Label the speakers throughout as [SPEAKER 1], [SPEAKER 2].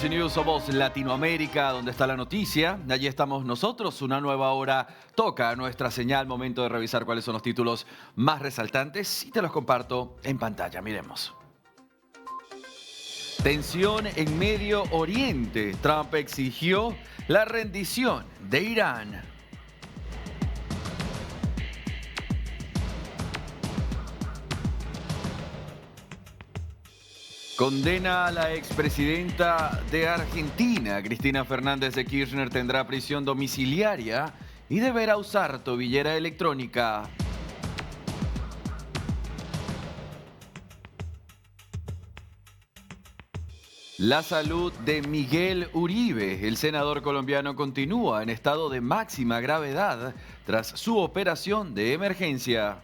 [SPEAKER 1] Easy News, somos Latinoamérica, donde está la noticia. Allí estamos nosotros. Una nueva hora toca nuestra señal. Momento de revisar cuáles son los títulos más resaltantes y te los comparto en pantalla. Miremos. Tensión en Medio Oriente. Trump exigió la rendición de Irán. Condena a la expresidenta de Argentina. Cristina Fernández de Kirchner tendrá prisión domiciliaria y deberá usar tobillera electrónica. La salud de Miguel Uribe. El senador colombiano continúa en estado de máxima gravedad tras su operación de emergencia.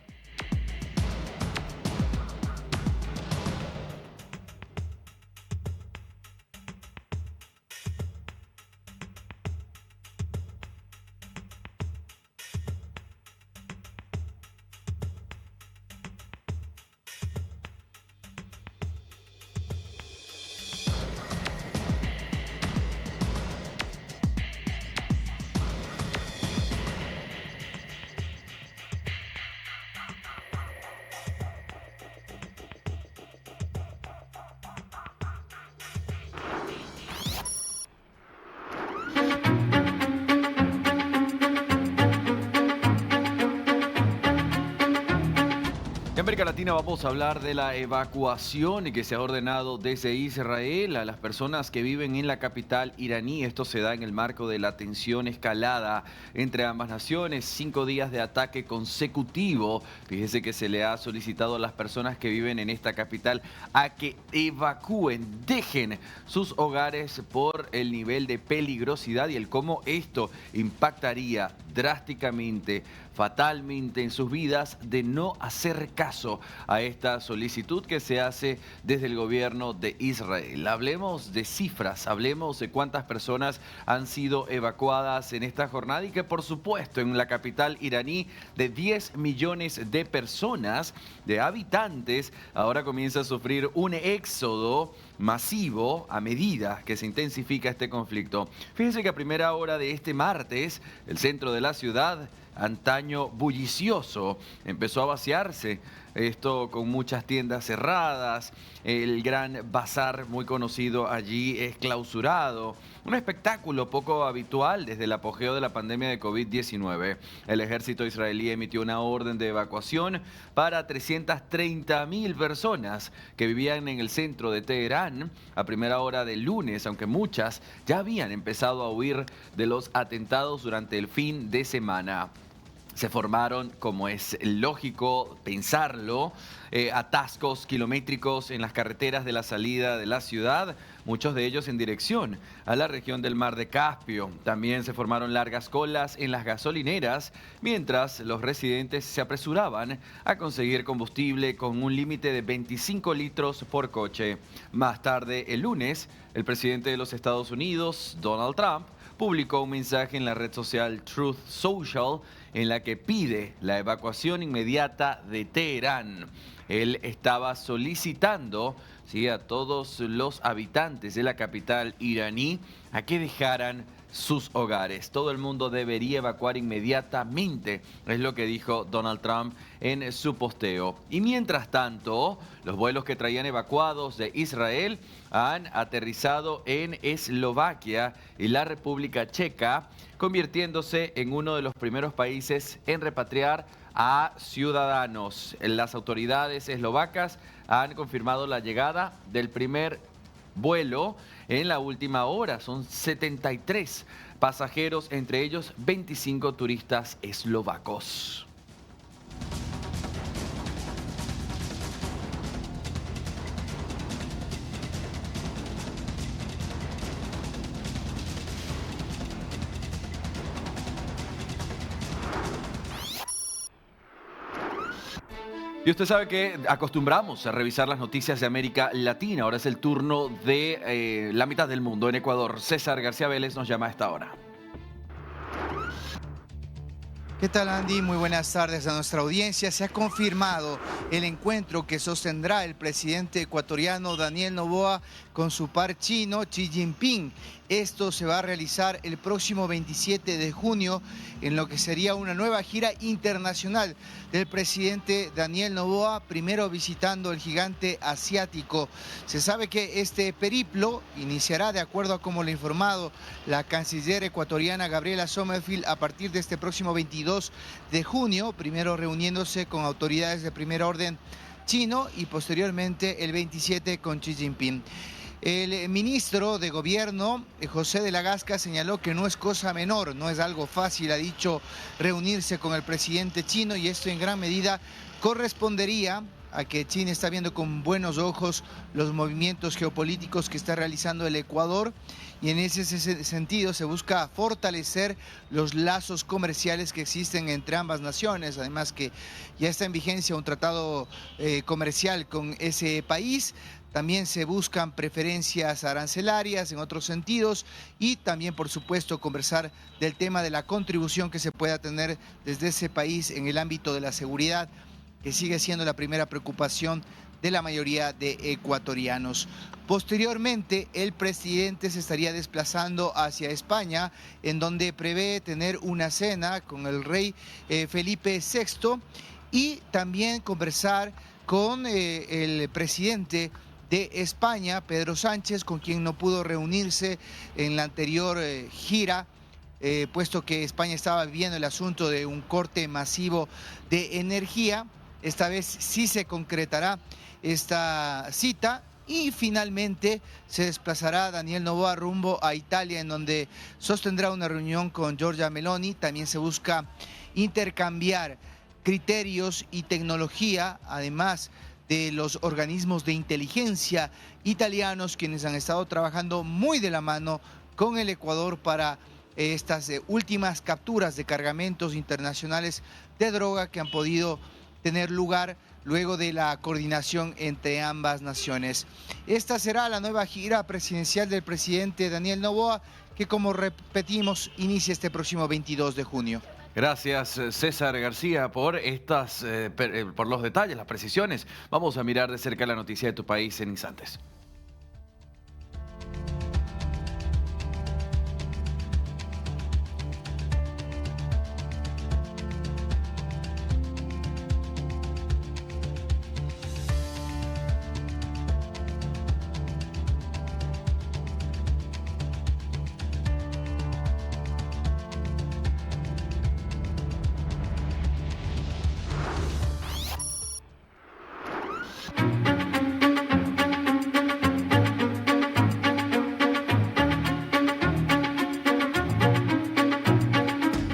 [SPEAKER 1] En América Latina vamos a hablar de la evacuación que se ha ordenado desde Israel a las personas que viven en la capital iraní. Esto se da en el marco de la tensión escalada entre ambas naciones. 5 días de ataque consecutivo. Fíjese que se le ha solicitado a las personas que viven en esta capital a que evacúen, dejen sus hogares por el nivel de peligrosidad y el cómo esto impactaría drásticamente, fatalmente en sus vidas de no hacer caso a esta solicitud que se hace desde el gobierno de Israel. Hablemos de cifras, hablemos de cuántas personas han sido evacuadas en esta jornada y que por supuesto en la capital iraní de 10 millones de personas, de habitantes, ahora comienza a sufrir un éxodo masivo a medida que se intensifica este conflicto. Fíjense que a primera hora de este martes, el centro de la ciudad, antaño bullicioso, empezó a vaciarse. Esto con muchas tiendas cerradas, el gran bazar muy conocido allí es clausurado. Un espectáculo poco habitual desde el apogeo de la pandemia de COVID-19. El ejército israelí emitió una orden de evacuación para 330.000 personas que vivían en el centro de Teherán a primera hora del lunes, aunque muchas ya habían empezado a huir de los atentados durante el fin de semana. Se formaron, como es lógico pensarlo, atascos kilométricos en las carreteras de la salida de la ciudad, muchos de ellos en dirección a la región del Mar de Caspio. También se formaron largas colas en las gasolineras, mientras los residentes se apresuraban a conseguir combustible con un límite de 25 litros por coche. Más tarde, el lunes, el presidente de los Estados Unidos, Donald Trump, publicó un mensaje en la red social Truth Social en la que pide la evacuación inmediata de Teherán. Él estaba solicitando, ¿sí?, a todos los habitantes de la capital iraní a que dejaran sus hogares. Todo el mundo debería evacuar inmediatamente, es lo que dijo Donald Trump en su posteo. Y mientras tanto, los vuelos que traían evacuados de Israel han aterrizado en Eslovaquia y la República Checa, convirtiéndose en uno de los primeros países en repatriar a ciudadanos. Las autoridades eslovacas han confirmado la llegada del primer vuelo en la última hora. Son 73 pasajeros, entre ellos 25 turistas eslovacos. Y usted sabe que acostumbramos a revisar las noticias de América Latina. Ahora es el turno de la mitad del mundo, en Ecuador. César García Vélez nos llama a esta hora.
[SPEAKER 2] ¿Qué tal, Andy? Muy buenas tardes a nuestra audiencia. Se ha confirmado el encuentro que sostendrá el presidente ecuatoriano Daniel Noboa con su par chino Xi Jinping. Esto se va a realizar el próximo 27 de junio en lo que sería una nueva gira internacional del presidente Daniel Noboa, primero visitando el gigante asiático. Se sabe que este periplo iniciará, de acuerdo a como lo ha informado la canciller ecuatoriana Gabriela Sommerfield, a partir de este próximo 22 de junio, primero reuniéndose con autoridades de primer orden chino y posteriormente el 27 con Xi Jinping. El ministro de Gobierno, José de la Gasca, señaló que no es cosa menor, no es algo fácil, ha dicho, reunirse con el presidente chino, y esto en gran medida correspondería a que China está viendo con buenos ojos los movimientos geopolíticos que está realizando el Ecuador, y en ese sentido se busca fortalecer los lazos comerciales que existen entre ambas naciones. Además que ya está en vigencia un tratado comercial con ese país. También se buscan preferencias arancelarias en otros sentidos, y también, por supuesto, conversar del tema de la contribución que se pueda tener desde ese país en el ámbito de la seguridad, que sigue siendo la primera preocupación de la mayoría de ecuatorianos. Posteriormente, el presidente se estaría desplazando hacia España, en donde prevé tener una cena con el rey Felipe VI, y también conversar con el presidente de España, Pedro Sánchez, con quien no pudo reunirse en la anterior gira, puesto que España estaba viviendo el asunto de un corte masivo de energía. Esta vez sí se concretará esta cita, y finalmente se desplazará Daniel Noboa rumbo a Italia, en donde sostendrá una reunión con Giorgia Meloni. También se busca intercambiar criterios y tecnología, además de los organismos de inteligencia italianos, quienes han estado trabajando muy de la mano con el Ecuador para estas últimas capturas de cargamentos internacionales de droga que han podido tener lugar luego de la coordinación entre ambas naciones. Esta será la nueva gira presidencial del presidente Daniel Noboa, que, como repetimos, inicia este próximo 22 de junio.
[SPEAKER 1] Gracias, César García, por por los detalles, las precisiones. Vamos a mirar de cerca la noticia de tu país en instantes.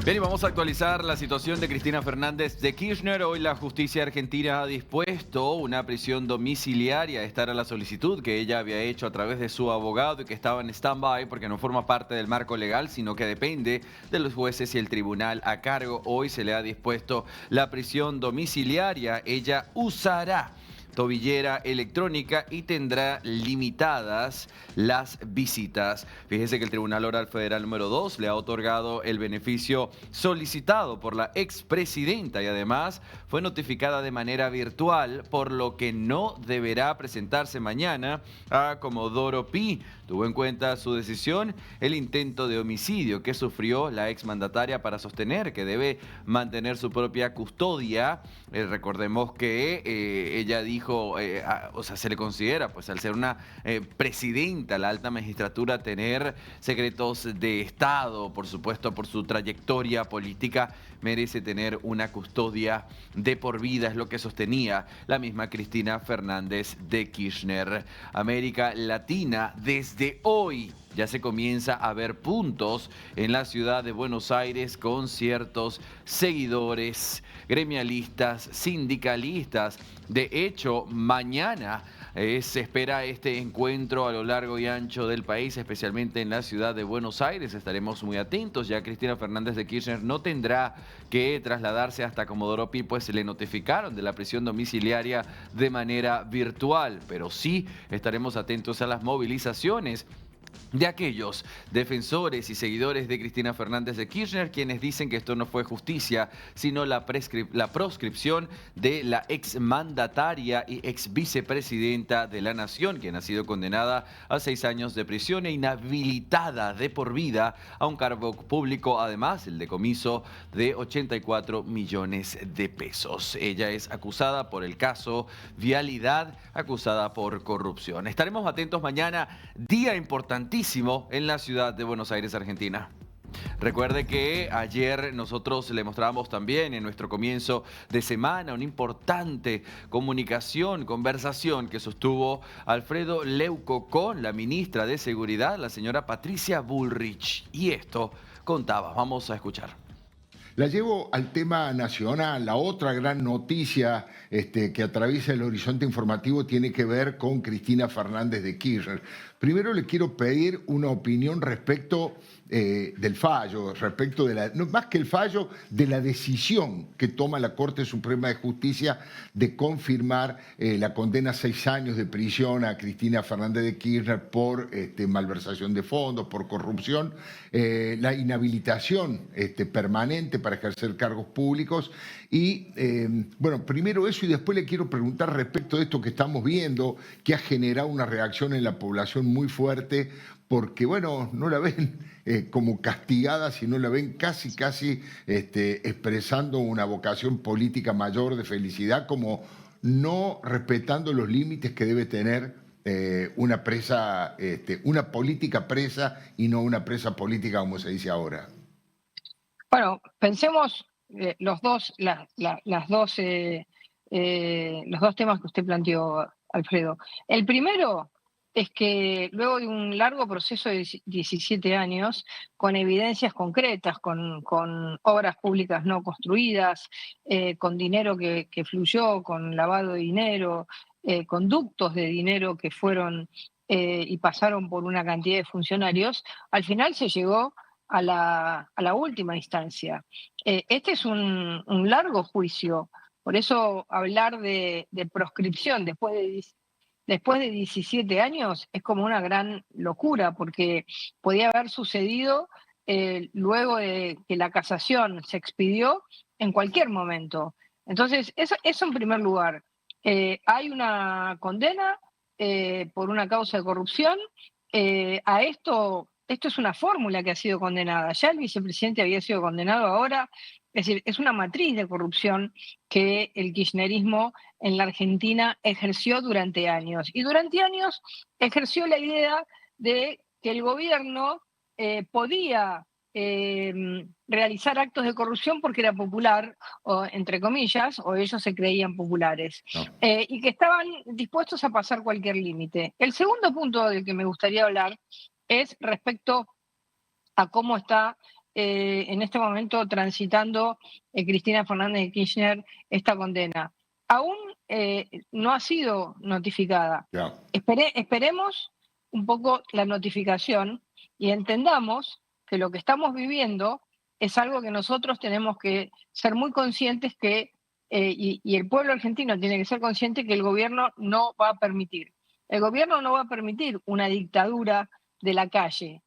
[SPEAKER 1] Bien, y vamos a actualizar la situación de Cristina Fernández de Kirchner. Hoy la justicia argentina ha dispuesto una prisión domiciliaria. Esta era la solicitud que ella había hecho a través de su abogado y que estaba en stand-by porque no forma parte del marco legal, sino que depende de los jueces y el tribunal a cargo. Hoy se le ha dispuesto la prisión domiciliaria. Ella usará tobillera electrónica y tendrá limitadas las visitas. Fíjese que el Tribunal Oral Federal número 2 le ha otorgado el beneficio solicitado por la expresidenta, y además fue notificada de manera virtual, por lo que no deberá presentarse mañana a Comodoro Pi. Tuvo en cuenta su decisión el intento de homicidio que sufrió la exmandataria para sostener que debe mantener su propia custodia. Recordemos que ella dijo, o sea, se le considera, pues al ser una presidenta, la alta magistratura, tener secretos de Estado, por supuesto, por su trayectoria política, merece tener una custodia de por vida, es lo que sostenía la misma Cristina Fernández de Kirchner. América Latina, desde hoy ya se comienza a ver puntos en la ciudad de Buenos Aires con ciertos seguidores, gremialistas, sindicalistas. De hecho, mañana se espera este encuentro a lo largo y ancho del país, especialmente en la ciudad de Buenos Aires. Estaremos muy atentos. Ya Cristina Fernández de Kirchner no tendrá que trasladarse hasta Comodoro Pi, pues se le notificaron de la prisión domiciliaria de manera virtual. Pero sí estaremos atentos a las movilizaciones de aquellos defensores y seguidores de Cristina Fernández de Kirchner, quienes dicen que esto no fue justicia, sino la proscripción de la exmandataria y ex vicepresidenta de la Nación, quien ha sido condenada a 6 años de prisión e inhabilitada de por vida a un cargo público, además el decomiso de 84 millones de pesos. Ella es acusada por el caso Vialidad, acusada por corrupción. Estaremos atentos mañana, día importantísimo en la ciudad de Buenos Aires, Argentina. Recuerde que ayer nosotros le mostrábamos también en nuestro comienzo de semana una importante conversación que sostuvo Alfredo Leuco con la ministra de Seguridad, la señora Patricia Bullrich. Y esto contaba, vamos a escuchar.
[SPEAKER 3] La llevo al tema nacional. La otra gran noticia que atraviesa el horizonte informativo tiene que ver con Cristina Fernández de Kirchner. Primero le quiero pedir una opinión respecto del fallo, respecto de no más que el fallo, de la decisión que toma la Corte Suprema de Justicia de confirmar la condena a 6 años de prisión a Cristina Fernández de Kirchner por malversación de fondos, por corrupción, la inhabilitación permanente para ejercer cargos públicos y, bueno, primero eso y después le quiero preguntar respecto de esto que estamos viendo, que ha generado una reacción en la población muy fuerte, porque, bueno, no la ven como castigada, sino la ven casi expresando una vocación política mayor de felicidad, como no respetando los límites que debe tener una presa, una política presa y no una presa política como se dice ahora.
[SPEAKER 4] Bueno, pensemos los dos temas que usted planteó, Alfredo. El primero es que luego de un largo proceso de 17 años, con evidencias concretas, con obras públicas no construidas, con dinero que fluyó, con lavado de dinero, conductos de dinero que fueron y pasaron por una cantidad de funcionarios, al final se llegó a la última instancia. Este es un largo juicio, por eso hablar de proscripción después de 17 años es como una gran locura, porque podía haber sucedido luego de que la casación se expidió en cualquier momento. Entonces, eso en primer lugar. Hay una condena por una causa de corrupción. Esto es una fórmula que ha sido condenada. Ya el vicepresidente había sido condenado ahora. Es decir, es una matriz de corrupción que el kirchnerismo en la Argentina ejerció durante años. Y durante años ejerció la idea de que el gobierno podía realizar actos de corrupción porque era popular, o, entre comillas, o ellos se creían populares, no. Y que estaban dispuestos a pasar cualquier límite. El segundo punto del que me gustaría hablar es respecto a cómo está en este momento transitando Cristina Fernández de Kirchner esta condena. Aún no ha sido notificada. Yeah. Esperemos un poco la notificación y entendamos que lo que estamos viviendo es algo que nosotros tenemos que ser muy conscientes que, y el pueblo argentino tiene que ser consciente que el gobierno no va a permitir. El gobierno no va a permitir una dictadura de la calle.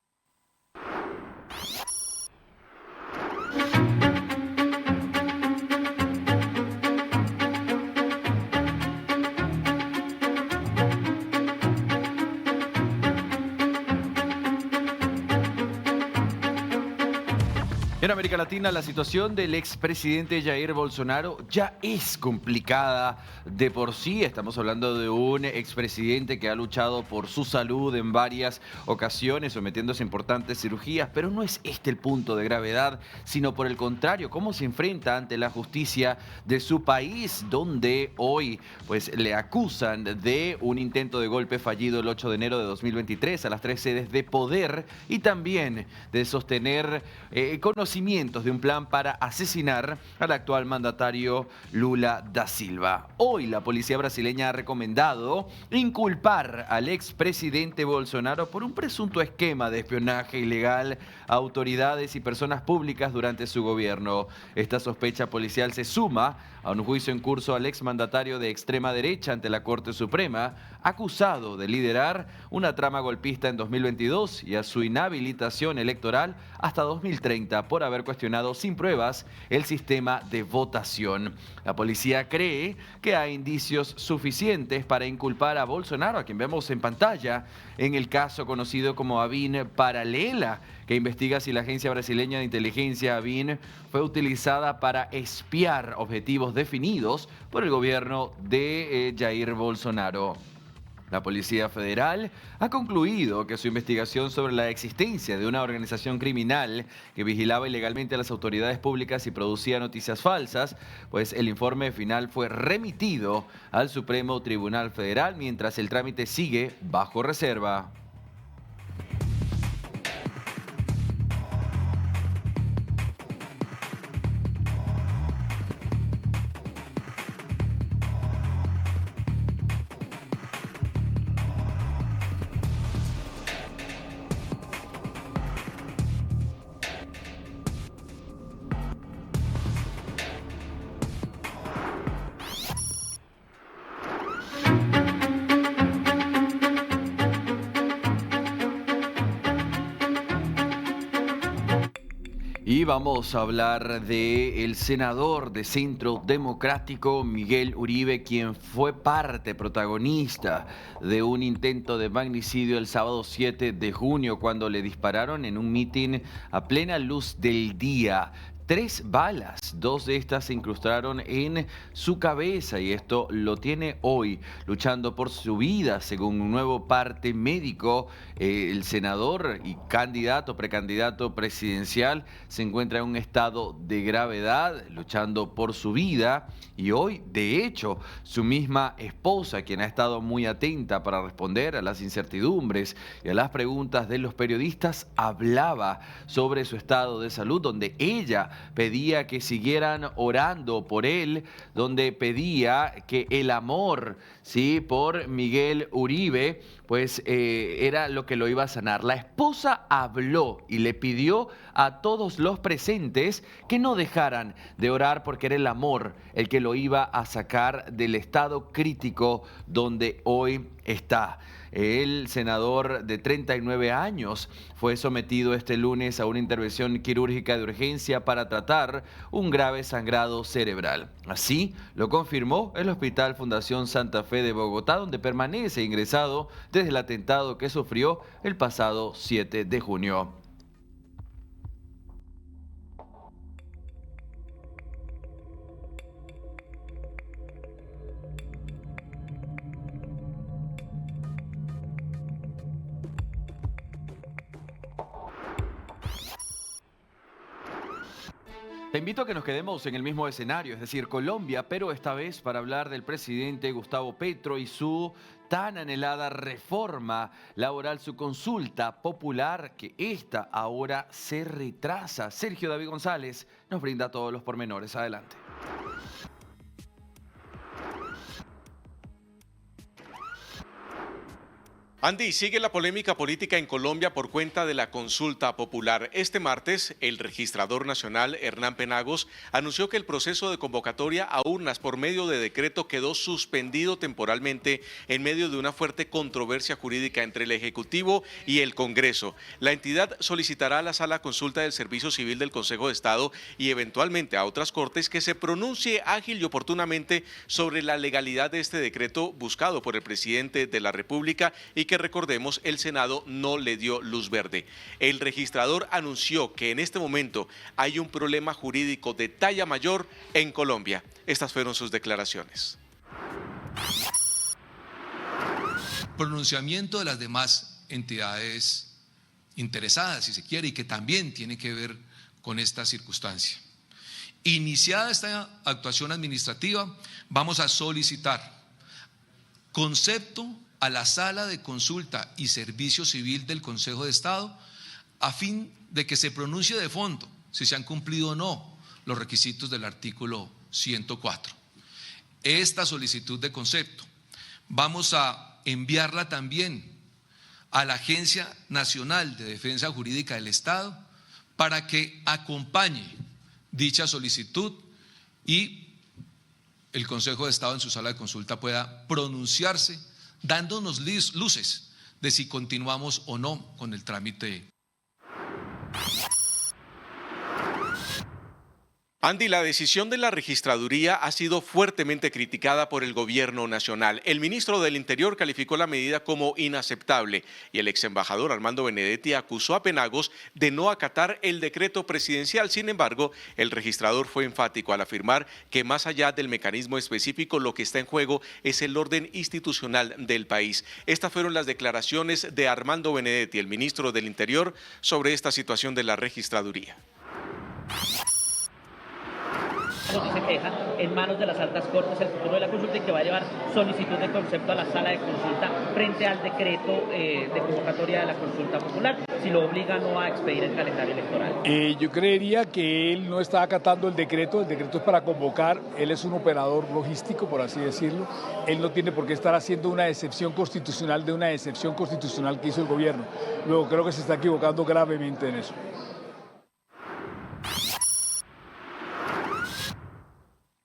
[SPEAKER 1] En América Latina, la situación del expresidente Jair Bolsonaro ya es complicada de por sí. Estamos hablando de un expresidente que ha luchado por su salud en varias ocasiones, sometiéndose a importantes cirugías, pero no es este el punto de gravedad, sino por el contrario, cómo se enfrenta ante la justicia de su país, donde hoy pues, le acusan de un intento de golpe fallido el 8 de enero de 2023 a las 3 sedes de poder y también de sostener conocimientos conocimientos de un plan para asesinar al actual mandatario Lula da Silva. Hoy la policía brasileña ha recomendado inculpar al expresidente Bolsonaro por un presunto esquema de espionaje ilegal a autoridades y personas públicas durante su gobierno. Esta sospecha policial se suma a un juicio en curso al exmandatario de extrema derecha ante la Corte Suprema, acusado de liderar una trama golpista en 2022 y a su inhabilitación electoral hasta 2030 por haber cuestionado sin pruebas el sistema de votación. La policía cree que hay indicios suficientes para inculpar a Bolsonaro, a quien vemos en pantalla, en el caso conocido como ABIN Paralela, que investiga si la agencia brasileña de inteligencia ABIN fue utilizada para espiar objetivos definidos por el gobierno de Jair Bolsonaro. La Policía Federal ha concluido que su investigación sobre la existencia de una organización criminal que vigilaba ilegalmente a las autoridades públicas y producía noticias falsas, pues el informe final fue remitido al Supremo Tribunal Federal mientras el trámite sigue bajo reserva. Y vamos a hablar del senador de Centro Democrático, Miguel Uribe, quien fue protagonista de un intento de magnicidio el sábado 7 de junio, cuando le dispararon en un mitin a plena luz del día. 3 balas, 2 de estas se incrustaron en su cabeza y esto lo tiene hoy luchando por su vida, según un nuevo parte médico. El senador y precandidato presidencial se encuentra en un estado de gravedad, luchando por su vida, y hoy, de hecho, su misma esposa, quien ha estado muy atenta para responder a las incertidumbres y a las preguntas de los periodistas, hablaba sobre su estado de salud, donde ella pedía que siguieran orando por él, donde pedía que el amor, ¿sí?, por Miguel Uribe, pues era lo que lo iba a sanar. La esposa habló y le pidió a todos los presentes que no dejaran de orar, porque era el amor el que lo iba a sacar del estado crítico donde hoy está. El senador de 39 años fue sometido este lunes a una intervención quirúrgica de urgencia para tratar un grave sangrado cerebral. Así lo confirmó el Hospital Fundación Santa Fe de Bogotá, donde permanece ingresado desde el atentado que sufrió el pasado 7 de junio. Te invito a que nos quedemos en el mismo escenario, es decir, Colombia, pero esta vez para hablar del presidente Gustavo Petro y su tan anhelada reforma laboral, su consulta popular, que esta ahora se retrasa. Sergio David González nos brinda todos los pormenores. Adelante.
[SPEAKER 5] Andy, sigue la polémica política en Colombia por cuenta de la consulta popular. Este martes, el registrador nacional, Hernán Penagos, anunció que el proceso de convocatoria a urnas por medio de decreto quedó suspendido temporalmente en medio de una fuerte controversia jurídica entre el Ejecutivo y el Congreso. La entidad solicitará a la Sala Consulta del Servicio Civil del Consejo de Estado y eventualmente a otras cortes que se pronuncie ágil y oportunamente sobre la legalidad de este decreto buscado por el presidente de la República y que, recordemos, el Senado no le dio luz verde. El registrador anunció que en este momento hay un problema jurídico de talla mayor en Colombia. Estas fueron sus declaraciones.
[SPEAKER 6] Pronunciamiento de las demás entidades interesadas, si se quiere, y que también tiene que ver con esta circunstancia. Iniciada esta actuación administrativa, vamos a solicitar concepto a la Sala de Consulta y Servicio Civil del Consejo de Estado a fin de que se pronuncie de fondo si se han cumplido o no los requisitos del artículo 104. Esta solicitud de concepto vamos a enviarla también a la Agencia Nacional de Defensa Jurídica del Estado para que acompañe dicha solicitud y el Consejo de Estado en su sala de consulta pueda pronunciarse dándonos luces de si continuamos o no con el trámite.
[SPEAKER 5] Andy, la decisión de la registraduría ha sido fuertemente criticada por el gobierno nacional. El ministro del Interior calificó la medida como inaceptable y el exembajador Armando Benedetti acusó a Penagos de no acatar el decreto presidencial. Sin embargo, el registrador fue enfático al afirmar que más allá del mecanismo específico, lo que está en juego es el orden institucional del país. Estas fueron las declaraciones de Armando Benedetti, el ministro del Interior, sobre esta situación de la registraduría.
[SPEAKER 7] Si se queja en manos de las altas cortes el futuro de la consulta y que va a llevar solicitud de concepto a la sala de consulta frente al decreto de convocatoria de la consulta popular, si lo obliga o no a expedir el calendario electoral.
[SPEAKER 8] Yo creería que él no está acatando el decreto es para convocar, él es un operador logístico, por así decirlo, él no tiene por qué estar haciendo una excepción constitucional de una excepción constitucional que hizo el gobierno. Luego creo que se está equivocando gravemente en eso.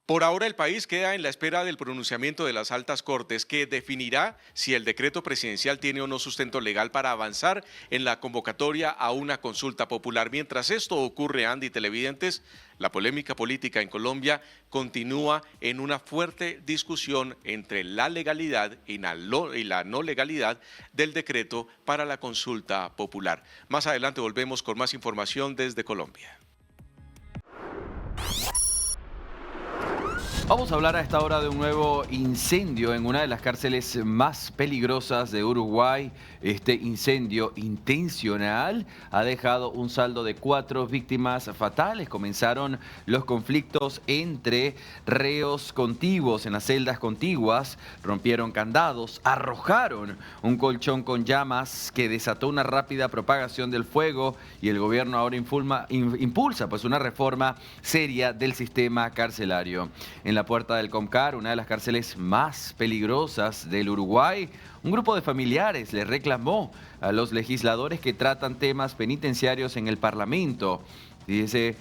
[SPEAKER 5] Por ahora el país queda en la espera del pronunciamiento de las altas cortes que definirá si el decreto presidencial tiene o no sustento legal para avanzar en la convocatoria a una consulta popular. Mientras esto ocurre, Andy, televidentes, la polémica política en Colombia continúa en una fuerte discusión entre la legalidad y la no legalidad del decreto para la consulta popular. Más adelante volvemos con más información desde Colombia.
[SPEAKER 1] Vamos a hablar a esta hora de un nuevo incendio en una de las cárceles más peligrosas de Uruguay. Este incendio intencional ha dejado un saldo de 4 víctimas fatales. Comenzaron los conflictos entre reos contiguos en las celdas contiguas, rompieron candados, arrojaron un colchón con llamas que desató una rápida propagación del fuego y el gobierno ahora impulsa pues una reforma seria del sistema carcelario. En la puerta del Comcar, una de las cárceles más peligrosas del Uruguay, un grupo de familiares le reclamó a los legisladores que tratan temas penitenciarios en el Parlamento. Dice,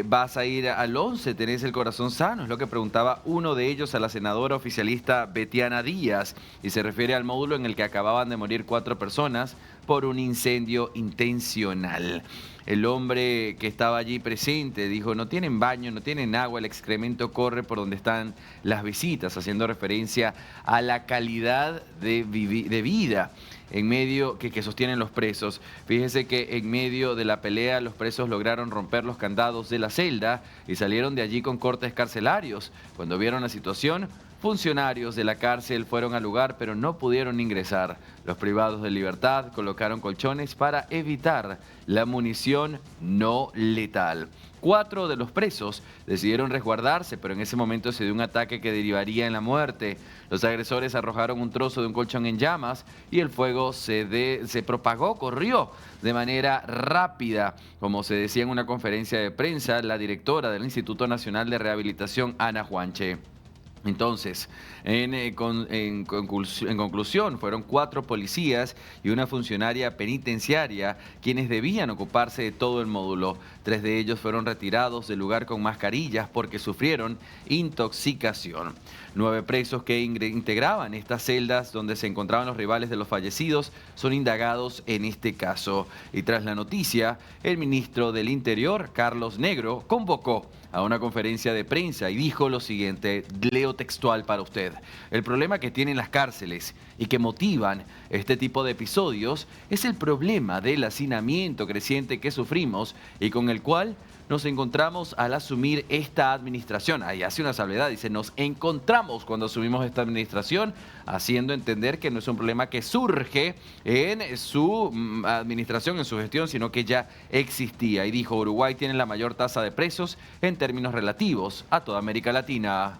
[SPEAKER 1] vas a ir al 11, tenés el corazón sano, es lo que preguntaba uno de ellos a la senadora oficialista Betiana Díaz, y se refiere al módulo en el que acababan de morir 4 personas por un incendio intencional. El hombre que estaba allí presente dijo, no tienen baño, no tienen agua, el excremento corre por donde están las visitas, haciendo referencia a la calidad de vida en medio que sostienen los presos. Fíjese que en medio de la pelea los presos lograron romper los candados de la celda y salieron de allí con cortes carcelarios. Cuando vieron la situación, funcionarios de la cárcel fueron al lugar pero no pudieron ingresar. Los privados de libertad colocaron colchones para evitar la munición no letal. 4 de los presos decidieron resguardarse, pero en ese momento se dio un ataque que derivaría en la muerte. Los agresores arrojaron un trozo de un colchón en llamas y el fuego se propagó, corrió de manera rápida. Como se decía en una conferencia de prensa, la directora del Instituto Nacional de Rehabilitación, Ana Juanche. Entonces, en conclusión, fueron 4 policías y una funcionaria penitenciaria quienes debían ocuparse de todo el módulo. 3 de ellos fueron retirados del lugar con mascarillas porque sufrieron intoxicación. 9 presos que integraban estas celdas donde se encontraban los rivales de los fallecidos son indagados en este caso. Y tras la noticia, el ministro del Interior, Carlos Negro, convocó a una conferencia de prensa y dijo lo siguiente, leo textual para usted. El problema que tienen las cárceles y que motivan este tipo de episodios es el problema del hacinamiento creciente que sufrimos y con el cual nos encontramos al asumir esta administración. Ahí hace una salvedad, dice, nos encontramos cuando asumimos esta administración, haciendo entender que no es un problema que surge en su administración, en su gestión, sino que ya existía. Y dijo, Uruguay tiene la mayor tasa de presos en términos relativos a toda América Latina.